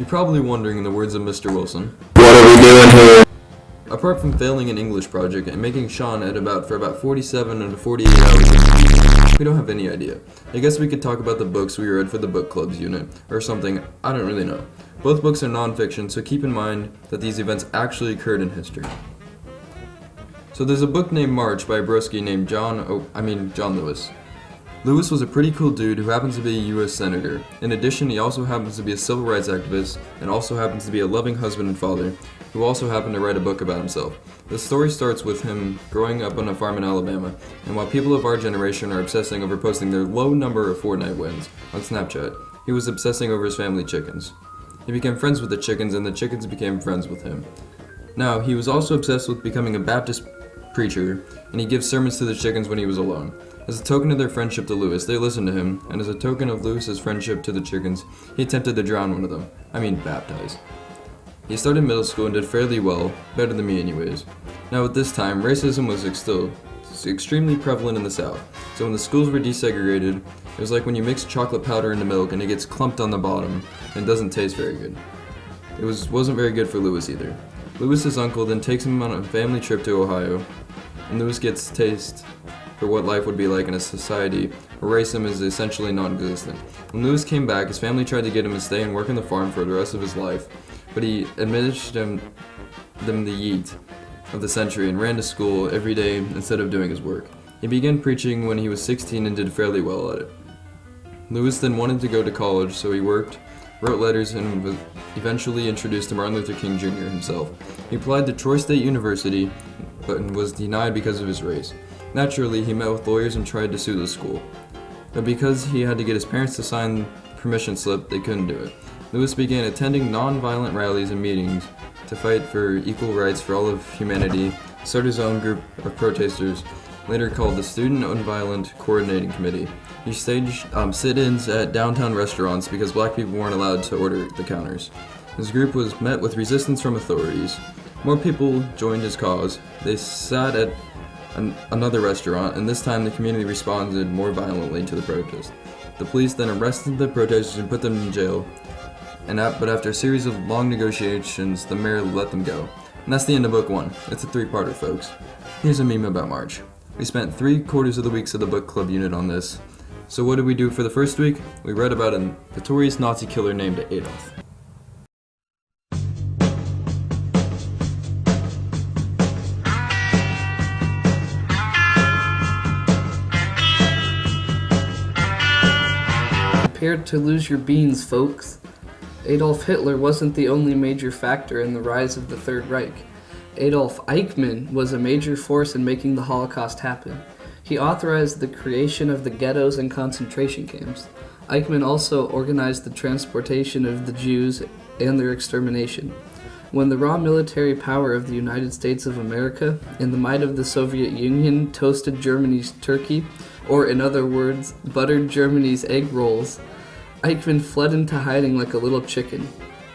You're probably wondering, in the words of Mr. Wilson, what are we doing here? Apart from failing an English project and making Sean for about 47 and 48 hours, we don't have any idea. I guess we could talk about the books we read for the book clubs unit, or something, I don't really know. Both books are non-fiction, so keep in mind that these events actually occurred in history. So there's a book named March by a broski named John Lewis. Lewis was a pretty cool dude who happens to be a U.S. Senator. In addition, he also happens to be a civil rights activist, and also happens to be a loving husband and father, who also happened to write a book about himself. The story starts with him growing up on a farm in Alabama, and while people of our generation are obsessing over posting their low number of Fortnite wins on Snapchat, he was obsessing over his family chickens. He became friends with the chickens, and the chickens became friends with him. Now, he was also obsessed with becoming a Baptist preacher, and he gives sermons to the chickens when he was alone. As a token of their friendship to Lewis, they listened to him, and as a token of Lewis's friendship to the chickens, he attempted to drown one of them. Baptize. He started middle school and did fairly well, better than me anyways. Now at this time, racism was still extremely prevalent in the South, so when the schools were desegregated, it was like when you mix chocolate powder into milk and it gets clumped on the bottom and doesn't taste very good. It wasn't very good for Lewis either. Lewis's uncle then takes him on a family trip to Ohio, and Lewis gets taste for what life would be like in a society where racism is essentially non-existent. When Lewis came back, his family tried to get him to stay and work on the farm for the rest of his life, but he administered them the yeet of the century and ran to school every day instead of doing his work. He began preaching when he was 16 and did fairly well at it. Lewis then wanted to go to college, so he worked, wrote letters, and was eventually introduced to Martin Luther King Jr. himself. He applied to Troy State University, but was denied because of his race. Naturally, he met with lawyers and tried to sue the school. But because he had to get his parents to sign the permission slip, they couldn't do it. Lewis began attending non-violent rallies and meetings to fight for equal rights for all of humanity, started his own group of protesters, later called the Student Nonviolent Coordinating Committee. He staged sit-ins at downtown restaurants because black people weren't allowed to order at the counters. His group was met with resistance from authorities. More people joined his cause. They sat at another restaurant, and this time the community responded more violently to the protest. The police then arrested the protesters and put them in jail, but after a series of long negotiations, the mayor let them go. And that's the end of book 1. It's a 3-parter, folks. Here's a meme about March. We spent 3/4 of the weeks of the book club unit on this. So what did we do for the first week? We read about a notorious Nazi killer named Adolf. Prepare to lose your beans, folks. Adolf Hitler wasn't the only major factor in the rise of the Third Reich. Adolf Eichmann was a major force in making the Holocaust happen. He authorized the creation of the ghettos and concentration camps. Eichmann also organized the transportation of the Jews and their extermination. When the raw military power of the United States of America and the might of the Soviet Union toasted Germany's turkey, or in other words, buttered Germany's egg rolls, Eichmann fled into hiding like a little chicken.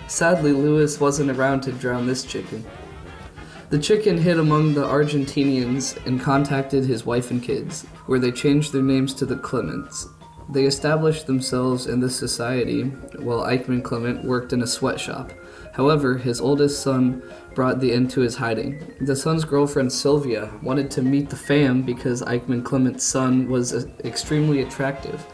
Sadly, Lewis wasn't around to drown this chicken. The chicken hid among the Argentinians and contacted his wife and kids, where they changed their names to the Clements. They established themselves in this society, while Eichmann Clement worked in a sweatshop. However, his oldest son brought the end to his hiding. The son's girlfriend, Sylvia, wanted to meet the fam because Eichmann Clement's son was extremely attractive.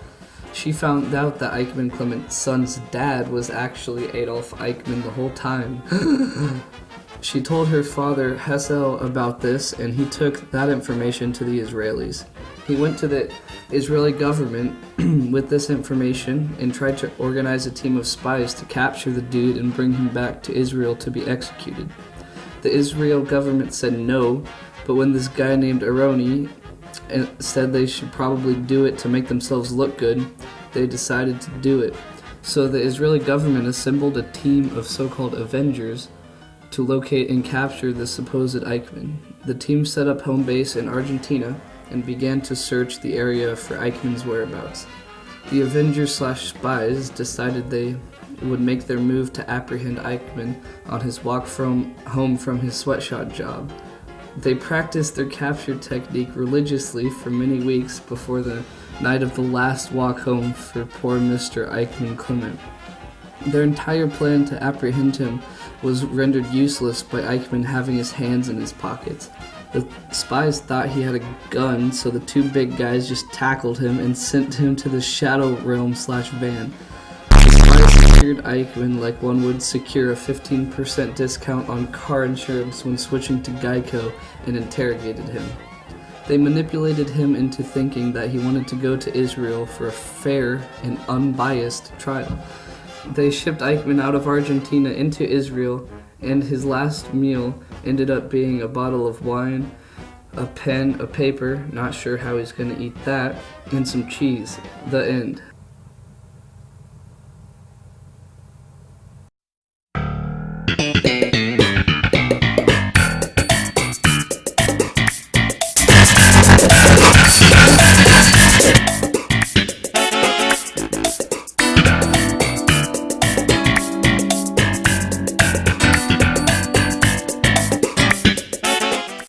She found out that Eichmann Clement's son's dad was actually Adolf Eichmann the whole time. She told her father, Hessel, about this, and he took that information to the Israelis. He went to the Israeli government with this information and tried to organize a team of spies to capture the dude and bring him back to Israel to be executed. The Israel government said no, but when this guy named Aroni said they should probably do it to make themselves look good, they decided to do it. So the Israeli government assembled a team of so-called Avengers to locate and capture the supposed Eichmann. The team set up home base in Argentina and began to search the area for Eichmann's whereabouts. The Avengers/spies decided they would make their move to apprehend Eichmann on his walk home from his sweatshop job. They practiced their capture technique religiously for many weeks before the night of the last walk home for poor Mr. Eichmann Clement. Their entire plan to apprehend him was rendered useless by Eichmann having his hands in his pockets. The spies thought he had a gun, so the two big guys just tackled him and sent him to the Shadow Realm/van. The spies secured Eichmann like one would secure a 15% discount on car insurance when switching to Geico and interrogated him. They manipulated him into thinking that he wanted to go to Israel for a fair and unbiased trial. They shipped Eichmann out of Argentina into Israel, and his last meal ended up being a bottle of wine, a pen, a paper, not sure how he's going to eat that, and some cheese. The end.